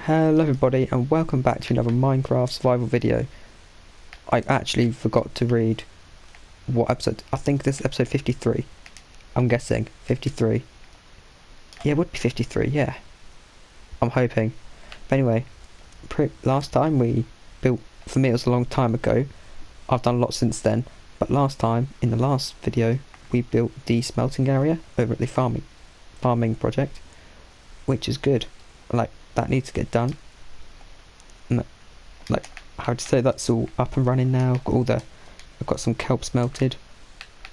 Hello everybody and welcome back to another Minecraft survival video. I actually forgot to read what episode. I think this is episode 53. I'm guessing 53. Yeah, it would be 53, yeah. I'm hoping. But anyway, last time we built, for me it was a long time ago. I've done a lot since then. But last time, in the last video, we built the smelting area over at the farming project. Which is good. Like, that needs to get done. And like, how to say, that's all up and running now. I've got some kelp smelted,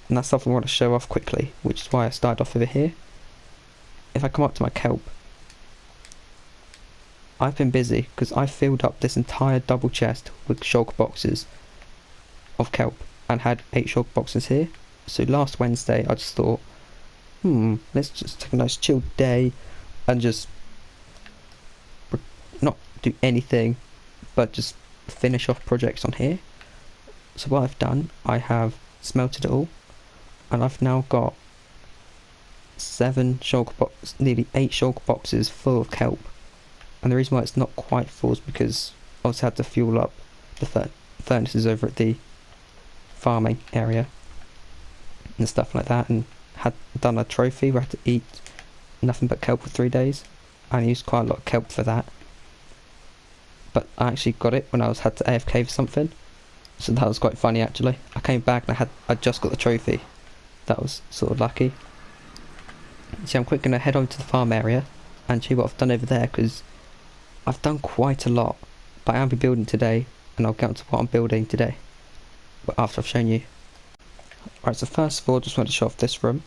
and that's something I want to show off quickly, which is why I started off over here. If I come up to my kelp, I've been busy because I filled up this entire double chest with shulk boxes of kelp and had 8 shulk boxes here. So last Wednesday I just thought, let's just take a nice chill day and just not do anything but just finish off projects on here. So what I've done, I have smelted it all, and I've now got nearly 8 shulk boxes full of kelp. And the reason why it's not quite full is because I also had to fuel up the furnaces over at the farming area and stuff like that, and had done a trophy where I had to eat nothing but kelp for 3 days, and I used quite a lot of kelp for that. But I actually got it when I had to AFK for something, so that was quite funny actually. I came back and I just got the trophy. That was sort of lucky. So I'm quick going to head over to the farm area and show you what I've done over there, because I've done quite a lot. But I am building today, and I'll get on to what I'm building today, but after I've shown you. Right, so first of all, just want to show off this room.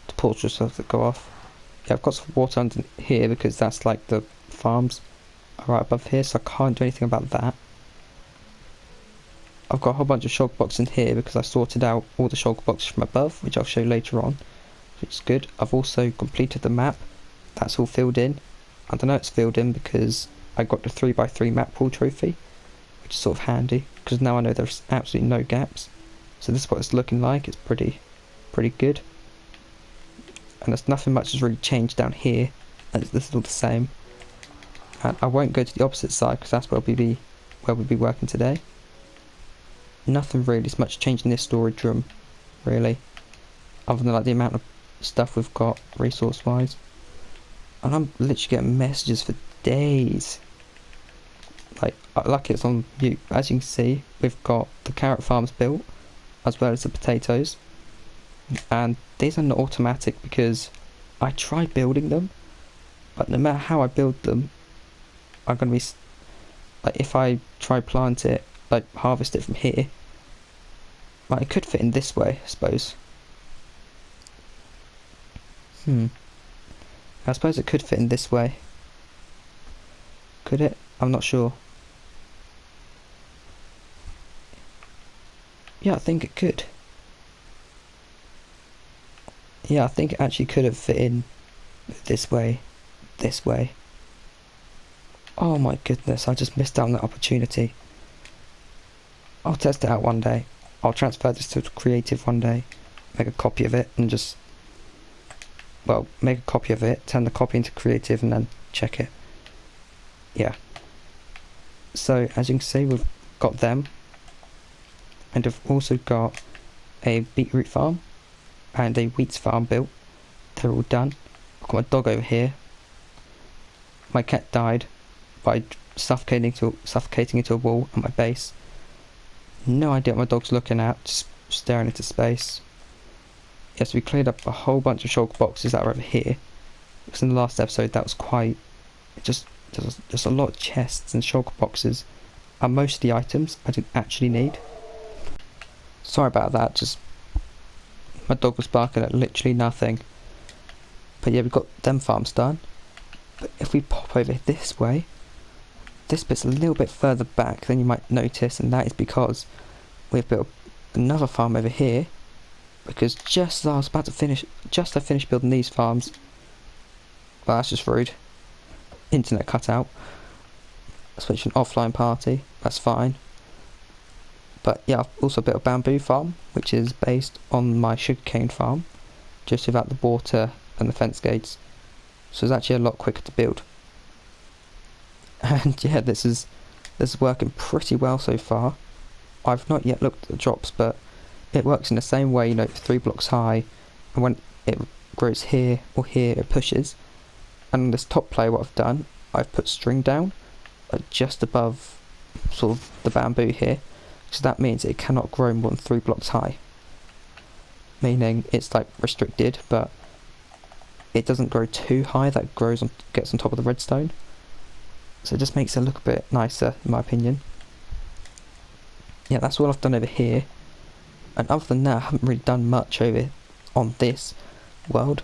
The portal stuff that go off. Yeah, I've got some water under here because that's like the farms are right above here, so I can't do anything about that. I've got a whole bunch of shulk boxes in here because I sorted out all the shulk boxes from above, which I'll show you later on, which is good. I've also completed the map. That's all filled in. And I know it's filled in because I got the 3x3 map pool trophy, which is sort of handy because now I know there's absolutely no gaps. So this is what it's looking like. It's pretty good. And there's nothing much has really changed down here, and this is all the same. And I won't go to the opposite side because that's where we'll be working today. Nothing really is much changed in this storage room, really, other than like the amount of stuff we've got resource wise. And I'm literally getting messages for days. Like, lucky it's on mute. As you can see, we've got the carrot farms built, as well as the potatoes. And these are not automatic because I tried building them, but no matter how I build them, I'm going to be, like, if I try plant it, like harvest it from here, like it could fit in this way, I suppose. I suppose it could fit in this way. Could it? I'm not sure. Yeah, I think it could. Yeah, I think it actually could have fit in this way, this way. Oh my goodness, I just missed out on that opportunity. I'll test it out one day. I'll transfer this to creative one day, make a copy of it, and just, well, make a copy of it, turn the copy into creative, and then check it. Yeah. So, as you can see, we've got them. And we've also got a beetroot farm and a wheat farm built. They're all done. I've got my dog over here. My cat died by suffocating into a wall at my base. No idea what my dog's looking at, just staring into space. Yes, we cleared up a whole bunch of shulk boxes that are over here. Because in the last episode that was quite, just a lot of chests and shulk boxes. And most of the items I didn't actually need. Sorry about that, just my dog was barking at literally nothing. But yeah, we've got them farms done. But if we pop over this way, this bit's a little bit further back than you might notice, and that is because we've built another farm over here. Because just as I was about to finish, I finished building these farms. Well, that's just rude. Internet cut out. Switch an offline party, that's fine. But yeah, I've also built a bamboo farm, which is based on my sugarcane farm, just without the water and the fence gates. So it's actually a lot quicker to build. And yeah, this is working pretty well so far. I've not yet looked at the drops, but it works in the same way, 3 blocks high, and when it grows here or here, it pushes. And on this top player, what I've done, I've put string down, like just above sort of the bamboo here, so that means it cannot grow more than 3 blocks high. Meaning it's like restricted, but it doesn't grow too high that gets on top of the redstone. So it just makes it look a bit nicer, in my opinion. Yeah, that's all I've done over here. And other than that, I haven't really done much over on this world.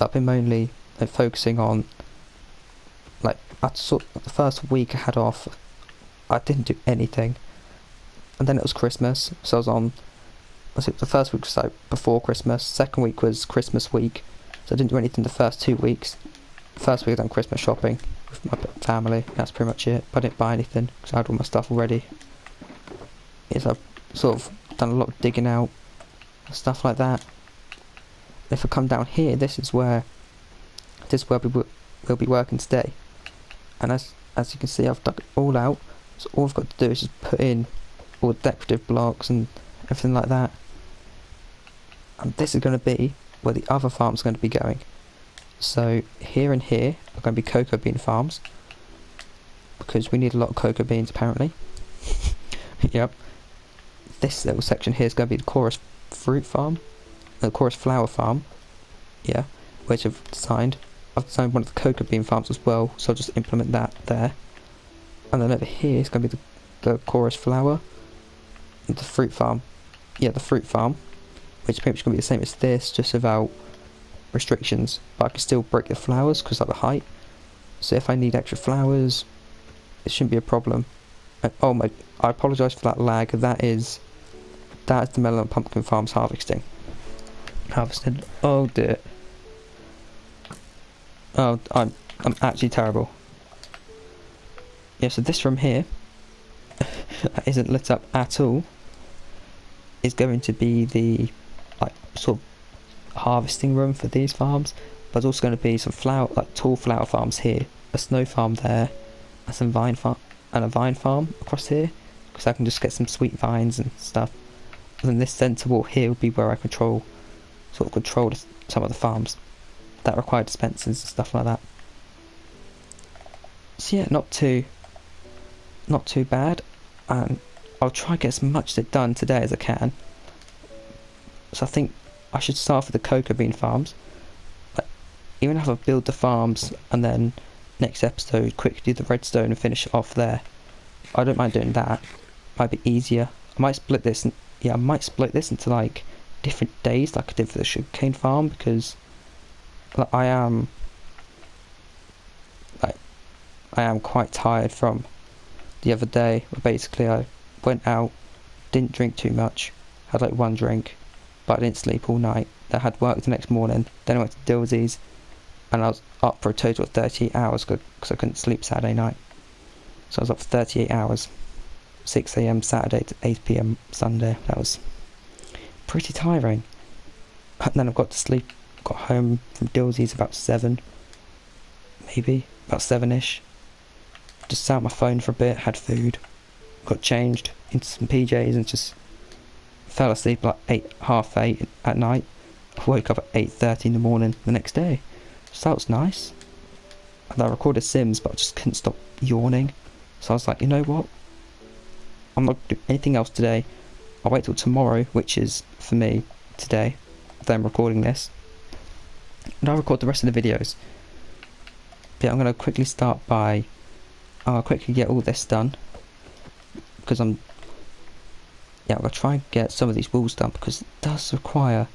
I've been mainly focusing on, like, the first week I had off, I didn't do anything. And then it was Christmas, so I was on, the first week was like before Christmas, second week was Christmas week, so I didn't do anything the first 2 weeks. First week I done Christmas shopping with my family, that's pretty much it. But I didn't buy anything, because I had all my stuff already. Yes, I've sort of done a lot of digging out, stuff like that. If I come down here, this is where we'll be working today. And as you can see, I've dug it all out, so all I've got to do is just put in all the decorative blocks and everything like that. And this is going to be where the other farm's going to be going. So here and here are going to be cocoa bean farms, because we need a lot of cocoa beans apparently. Yep. This little section here is going to be the chorus fruit farm, the chorus flower farm. Yeah, which I've designed. I've designed one of the cocoa bean farms as well, so I'll just implement that there. And then over here is going to be the chorus flower, and the fruit farm. Yeah, the fruit farm, which is pretty much going to be the same as this, just without restrictions. But I can still break the flowers because of the height. So if I need extra flowers, it shouldn't be a problem. And, oh my! I apologise for that lag. That is the melon and pumpkin farms harvesting. Harvested. Oh dear. Oh, I'm actually terrible. Yeah, so this room here that isn't lit up at all is going to be the sort of harvesting room for these farms. But there's also going to be some tall flower farms here, a snow farm there, and some vine farm and a vine farm across here, because I can just get some sweet vines and stuff. And then this centre wall here will be where I control some of the farms that require dispensers and stuff like that. So yeah, not too bad, and I'll try to get as much of it done today as I can. So I think I should start with the cocoa bean farms, even if I build the farms and then next episode quickly do the redstone and finish it off there. I don't mind doing that. Might be easier. I might split this into like different days, like I did for the sugarcane farm, because I am quite tired from the other day, where basically I went out, didn't drink too much, had like one drink, but I didn't sleep all night. Then I had work the next morning, then I went to Dilsey's, and I was up for a total of 38 hours because I couldn't sleep Saturday night. So I was up for 38 hours, 6 AM Saturday to 8 PM Sunday. That was pretty tiring. And then I got to sleep, got home from Dilsey's about 7, maybe, about 7ish. Just sat on my phone for a bit, had food, got changed into some PJs and just fell asleep like half 8 at night. I woke up at 8:30 in the morning the next day. So that was nice. And I recorded Sims, but I just couldn't stop yawning. So I was like, you know what? I'm not doing anything else today. I'll wait till tomorrow, which is, for me, today, then recording this. And I'll record the rest of the videos. But I'm going to quickly quickly get all this done. Because I'm going to try and get some of these walls done, because it does require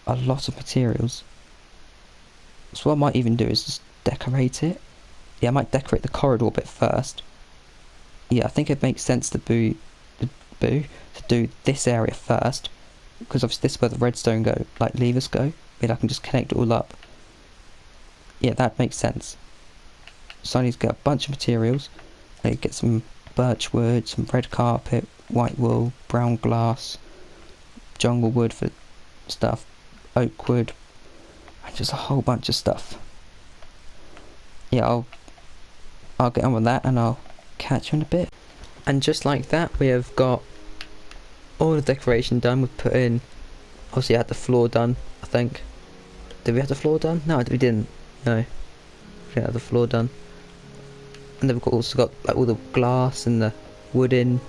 a lot of materials. So what I might even do is just decorate it. Yeah, I might decorate the corridor a bit first. Yeah, I think it makes sense to do this area first, because obviously this is where the redstone levers go. Maybe I can just connect it all up. Yeah, that makes sense. So I need to get a bunch of materials. I need to get some birch wood, some red carpet, white wool, brown glass, jungle wood for stuff, oak wood, and just a whole bunch of stuff. Yeah, I'll get on with that and I'll catch you in a bit. And just like that, we have got all the decoration done. We've put in, obviously I had the floor done, I think. Did we have the floor done? No, we didn't. No, we didn't have the floor done. And then we've also got like all the glass and the wood in.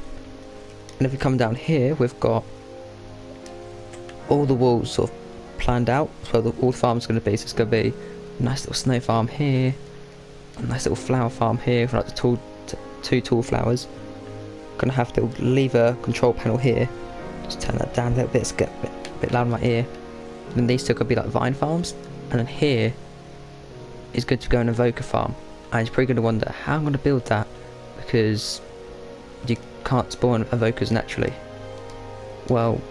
And if we come down here, we've got all the walls sort of planned out. So all the farm's going to be. So it's going to be a nice little snow farm here, a nice little flower farm here for like the two tall flowers. Gonna have the lever control panel here. Just turn that down a little bit. It's get a bit loud in my ear. And then these two could be like vine farms. And then here is good to go an evoker farm. And you're probably going to wonder how I'm going to build that, because you can't spawn evokers naturally. Well,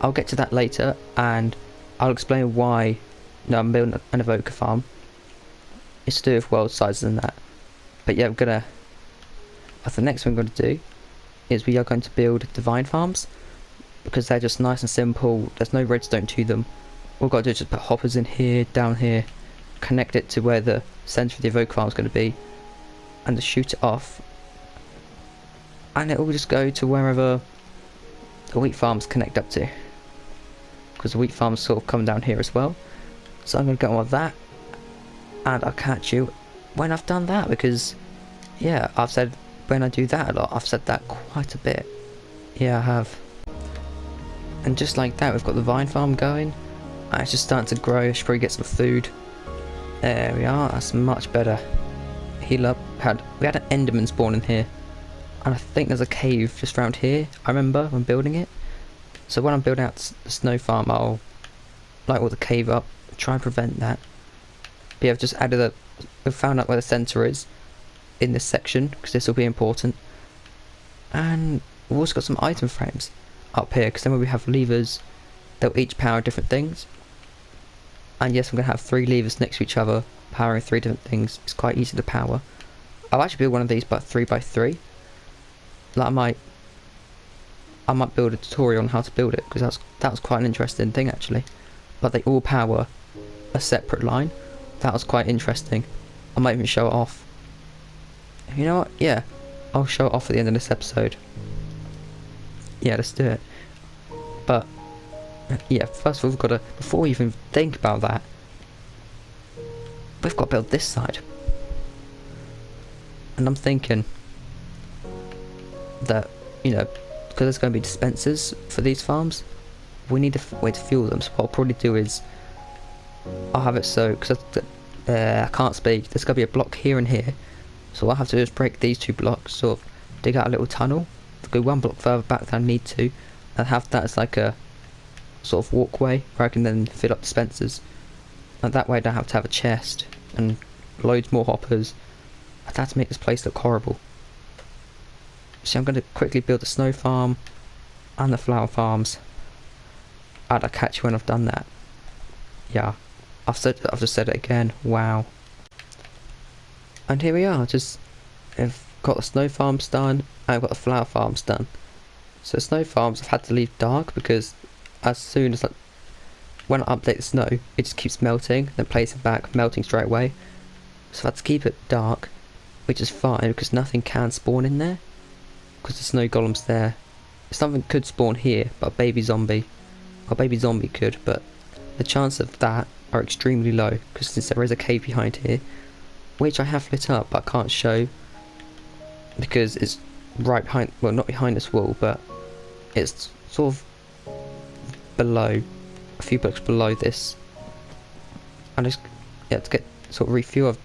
I'll get to that later, and I'll explain why I'm building an evoker farm. It's to do with world sizes and that. But yeah, the next thing I'm going to do is we are going to build divine farms, because they're just nice and simple. There's no redstone to them. All I've got to do is just put hoppers in here, down here, connect it to where the centre of the evoker farm is going to be, and just shoot it off, and it will just go to wherever the wheat farms connect up to, because the wheat farms sort of come down here as well. So I'm going to get on with that, and I'll catch you when I've done that, because yeah, I've said when I do that a lot. I've said that quite a bit. Yeah, I have. And just like that, we've got the vine farm going, and it's just starting to grow. Should probably get some food. There we are, that's much better. Heal up. We had an enderman spawn in here, and I think there's a cave just around here. I remember when building it. So when I'm building out the snow farm, I'll light all the cave up, try and prevent that. But yeah, I've just added we've found out where the centre is in this section, because this will be important. And we've also got some item frames up here, because then when we have levers, they'll each power different things. And yes, I'm going to have 3 levers next to each other, powering 3 different things. It's quite easy to power. I'll actually build one of these by 3x3. Like I might build a tutorial on how to build it, because that was quite an interesting thing actually. But they all power a separate line. That was quite interesting. I might even show it off. You know what? Yeah, I'll show it off at the end of this episode. Yeah, let's do it. But yeah, first of all, we've got to, before we even think about that, we've got to build this side. And I'm thinking that, you know, because there's going to be dispensers for these farms, we need a way to fuel them. So what I'll probably do is, I'll have it so, because I can't speak, there's going to be a block here and here. So what I'll have to do is break these 2 blocks, sort of dig out a little tunnel, go 1 block further back than I need to, and have that as like a sort of walkway where I can then fill up dispensers. And that way I don't have to have a chest and loads more hoppers. I'd have to make this place look horrible. So I'm going to quickly build the snow farm and the flower farms, and I'll catch you when I've done that. Yeah, I've just said it again. Wow. And here we are. I've got the snow farms done, and I've got the flower farms done. So snow farms I've had to leave dark, because as soon as when I update the snow, it just keeps melting, then placing back, melting straight away. So I've had to keep it dark, which is fine, because nothing can spawn in there, because the snow golem's there. Something could spawn here, but a baby zombie could, but the chance of that are extremely low, because since there is a cave behind here, which I have lit up but I can't show, because it's right behind, well, not behind this wall, but it's sort of below, a few blocks below this. And just to get sort of refuel,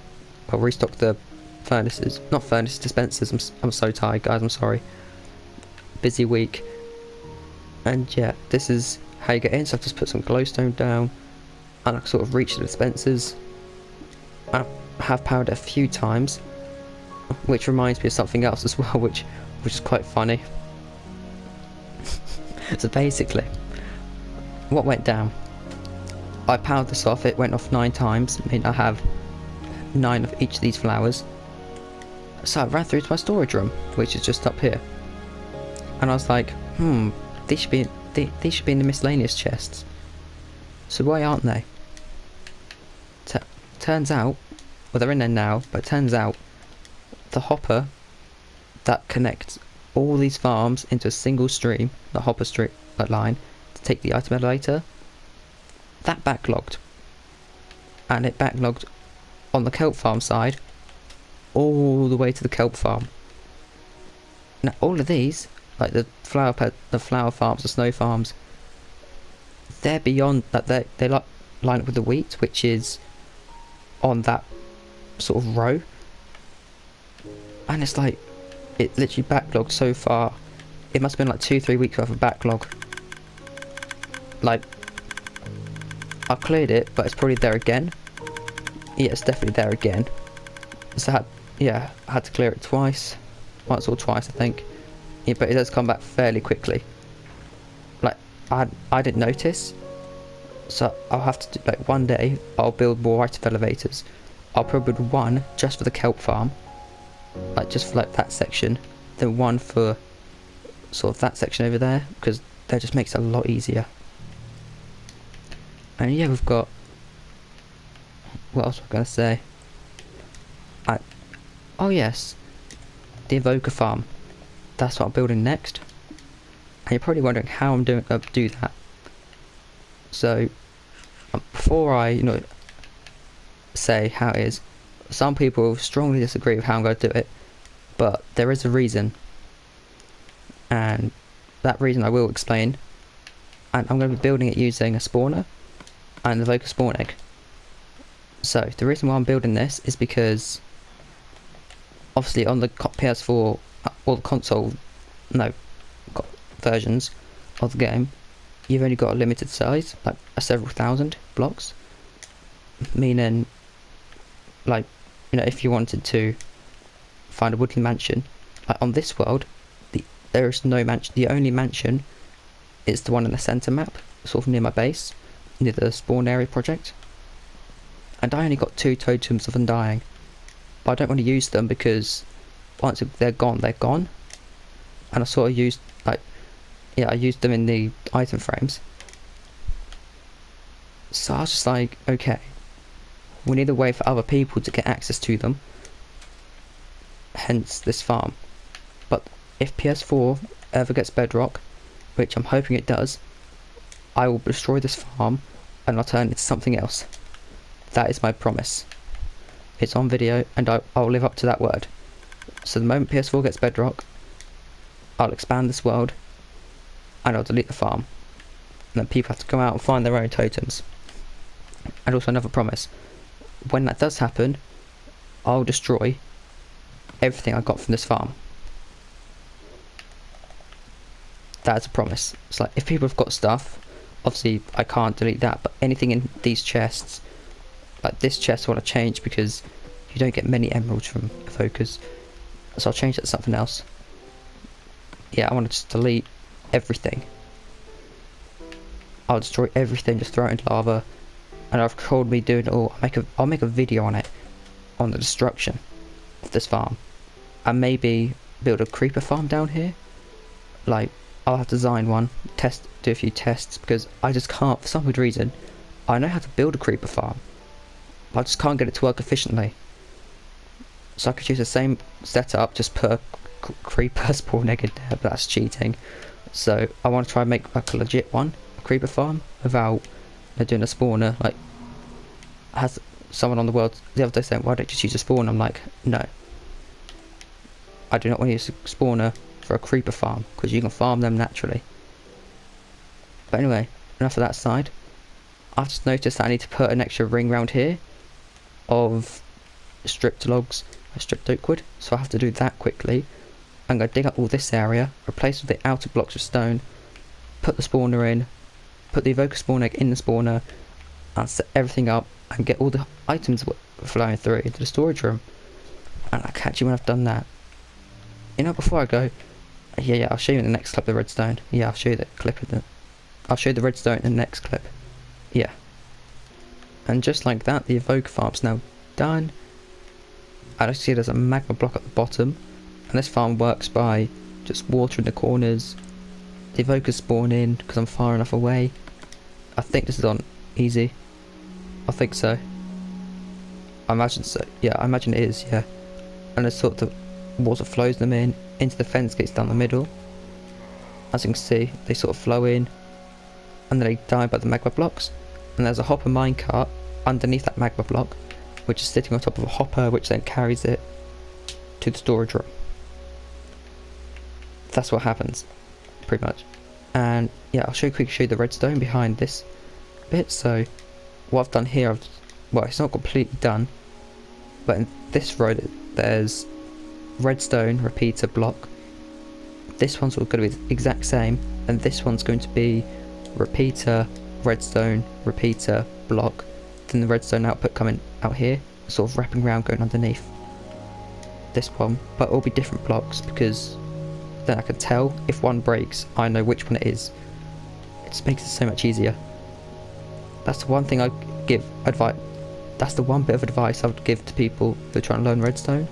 I'll restock the furnaces, not furnaces, dispensers. I'm so tired, guys, I'm sorry. Busy week. And yeah, this is how you get in. So I've just put some glowstone down, and I sort of reach the dispensers. I have powered it a few times, which reminds me of something else as well, which is quite funny. So basically, what went down, I powered this off, it went off 9 times. I mean, I have 9 of each of these flowers. So I ran through to my storage room, which is just up here, and I was like, these should be in the miscellaneous chests. So why aren't they? Turns out Well, they're in there now, but it turns out the hopper that connects all these farms into a single stream, the hopper stream line, to take the item elevator, that backlogged. And it backlogged on the kelp farm side all the way to the kelp farm. Now all of these, like the flower farms, the snow farms, they're beyond that. They like line up with the wheat, which is on that sort of row, and it's like it literally backlogged so far. It must have been like 2-3 weeks worth of backlog. Like I cleared it, but it's probably there again. Yeah, it's definitely there again. So I had to clear it once or twice, I think. Yeah, but it does come back fairly quickly. Like I didn't notice, so I'll have to do, like, one day I'll build more item elevators. I'll probably build one just for the kelp farm, like just for like that section, then one for sort of that section over there, because that just makes it a lot easier. And yeah, we've got, what else was I gonna say? Oh yes, the evoker farm. That's what I'm building next. And you're probably wondering how I'm do that. So before I say how it is, some people strongly disagree with how I'm going to do it, but there is a reason, and that reason I will explain. And I'm going to be building it using a spawner and the evoker spawn egg. So the reason why I'm building this is because obviously on the PS4 or the console versions of the game, you've only got a limited size, like several thousand blocks, meaning, like, if you wanted to find a woodland mansion, like on this world, there is no mansion. The only mansion is the one in the center map, sort of near my base, near the spawn area project. And I only got 2 totems of undying, but I don't want to use them because once they're gone, they're gone. And I sort of used, I used them in the item frames. So I was just like, okay, we need a way for other people to get access to them, hence this farm. But if PS4 ever gets bedrock, which I'm hoping it does, I will destroy this farm and I'll turn it into something else. That is my promise. It's on video and I'll live up to that word. So the moment PS4 gets bedrock, I'll expand this world and I'll delete the farm. And then people have to go out and find their own totems. And also another promise, when that does happen, I'll destroy everything I got from this farm. That's a promise. It's like, if people have got stuff, obviously I can't delete that, but anything in these chests, like this chest I want to change because you don't get many emeralds from evokers, so I'll change that to something else. Yeah, I want to just delete everything. I'll destroy everything, just throw it into lava, and I've called me doing it all. I'll make a video on it, on the destruction of this farm, and maybe build a creeper farm down here. Like, I'll have to design one, do a few tests, because I just can't, for some weird reason, I know how to build a creeper farm, but I just can't get it to work efficiently. So I could use the same setup, just put a creeper spawn egg in there, but that's cheating. So I want to try and make like a legit one, a creeper farm, without doing a spawner. Like, has someone on the world the other day saying, why don't you just use a spawn? I'm like, no, I do not want to use a spawner for a creeper farm, because you can farm them naturally. But anyway, enough of that side. I've just noticed that I need to put an extra ring round here of stripped logs, stripped oak wood, so I have to do that quickly. I'm going to dig up all this area, replace with the outer blocks of stone, put the spawner in, put the evoker spawn egg in the spawner, and set everything up and get all the items flowing through into the storage room. And I'll catch you when I've done that. Before I go, yeah, I'll show you in the next clip the redstone. Yeah, I'll show you the clip of the... I'll show you the redstone in the next clip. Yeah. And just like that, the evoker farm's now done. I just see there's a magma block at the bottom, and this farm works by just water in the corners. The evokers spawn in because I'm far enough away. I think this is on easy. I think so. I imagine so. Yeah, I imagine it is, yeah. And there's sort of water flows them in, into the fence gates down the middle. As you can see, they sort of flow in, and then they die by the magma blocks. And there's a hopper minecart underneath that magma block, which is sitting on top of a hopper, which then carries it to the storage room. That's what happens, pretty much. And yeah, I'll quickly show you the redstone behind this bit. So what I've done here, well, it's not completely done, but in this row there's redstone repeater block. This one's going to be the exact same, and this one's going to be repeater, redstone, repeater, block. Then the redstone output coming out here, sort of wrapping around, going underneath this one. But it'll be different blocks, because then I can tell if one breaks, I know which one it is. It just makes it so much easier. That's the one thing I give advice. That's the one bit of advice I would give to people who are trying to learn redstone.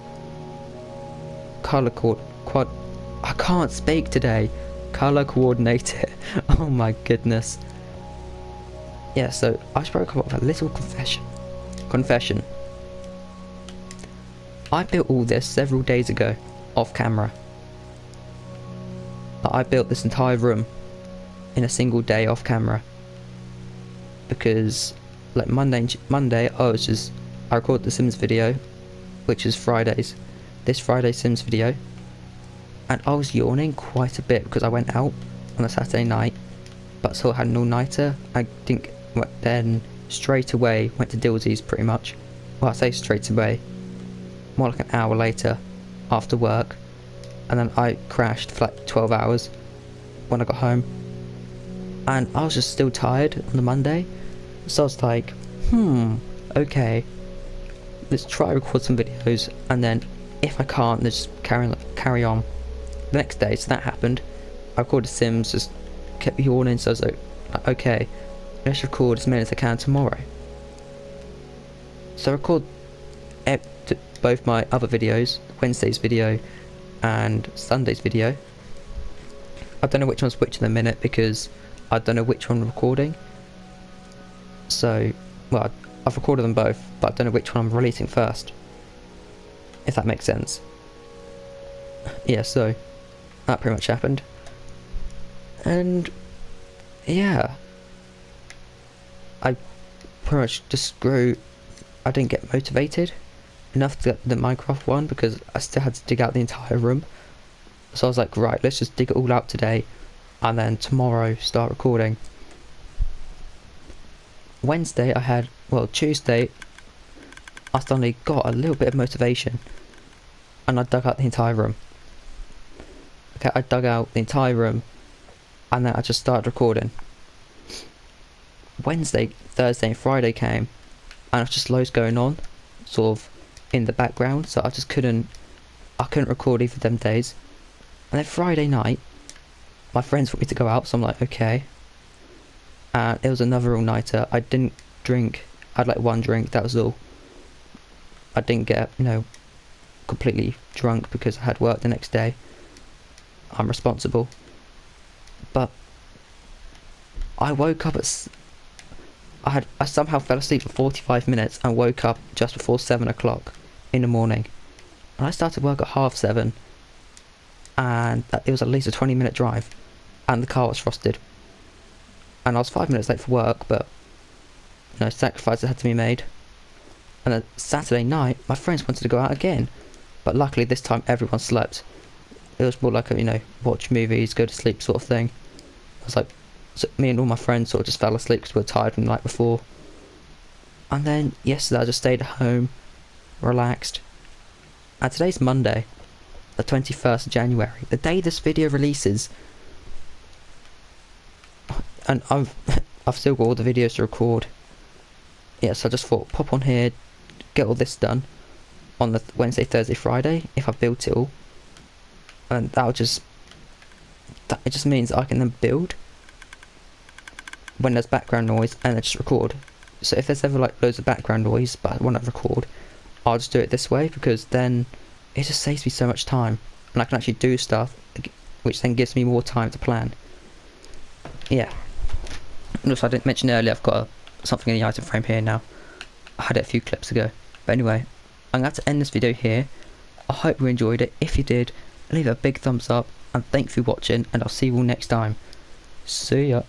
I can't speak today. Color coordinate it. Oh my goodness. Yeah, so I should probably come up with a little confession. I built all this several days ago, off camera. I built this entire room in a single day off camera. Because like Monday I recorded the Sims video, which is Fridays. This Friday Sims video. And I was yawning quite a bit because I went out on a Saturday night, but still had an all-nighter. I think then straight away went to Dilsy's pretty much. Well, I say straight away, more like an hour later after work, and then I crashed for like 12 hours when I got home. And I was just still tired on the Monday, so I was like, okay, let's try record some videos, and then if I can't, then just carry on. The next day, so that happened. I recorded Sims, just kept yawning, so I was like, okay, let's record as many as I can tomorrow. So I record both my other videos, Wednesday's video and Sunday's video. I don't know which one's which in a minute because I don't know which one I'm recording. So, well, I've recorded them both, but I don't know which one I'm releasing first. If that makes sense. Yeah, so that pretty much happened. And yeah, I pretty much just grew. I didn't get motivated enough to get the Minecraft one because I still had to dig out the entire room. So I was like, right, let's just dig it all out today, and then tomorrow start recording. Wednesday Tuesday I suddenly got a little bit of motivation, and I dug out the entire room. Okay, I dug out the entire room, and then I just started recording. Wednesday, Thursday and Friday came, and there was just loads going on, sort of in the background, so I couldn't record either of them days. And then Friday night, my friends want me to go out, so I'm like, okay. And it was another all-nighter. I didn't drink. I had like one drink, that was all. I didn't get, completely drunk because I had work the next day. I'm responsible. But I woke up I somehow fell asleep for 45 minutes and woke up just before 7 o'clock in the morning. And I started work at 7:30, and it was at least a 20-minute drive, and the car was frosted. And I was 5 minutes late for work, but sacrifices had to be made. And then Saturday night, my friends wanted to go out again, but luckily this time everyone slept. It was more like a, watch movies, go to sleep sort of thing. I was like, so me and all my friends sort of just fell asleep because we were tired from the night before. And then yesterday I just stayed at home, relaxed. And today's Monday, the 21st of January, the day this video releases. And I've still got all the videos to record. Yeah, so I just thought, pop on here, get all this done on the Wednesday, Thursday, Friday, if I built it all. And it just means I can then build when there's background noise and then just record. So if there's ever like loads of background noise but I want to record, I'll just do it this way, because then it just saves me so much time and I can actually do stuff which then gives me more time to plan. Yeah. And also, I didn't mention earlier, I've got something in the item frame here now. I had it a few clips ago. But anyway, I'm going to have to end this video here. I hope you enjoyed it. If you did, leave a big thumbs up, and thanks for watching, and I'll see you all next time. See ya.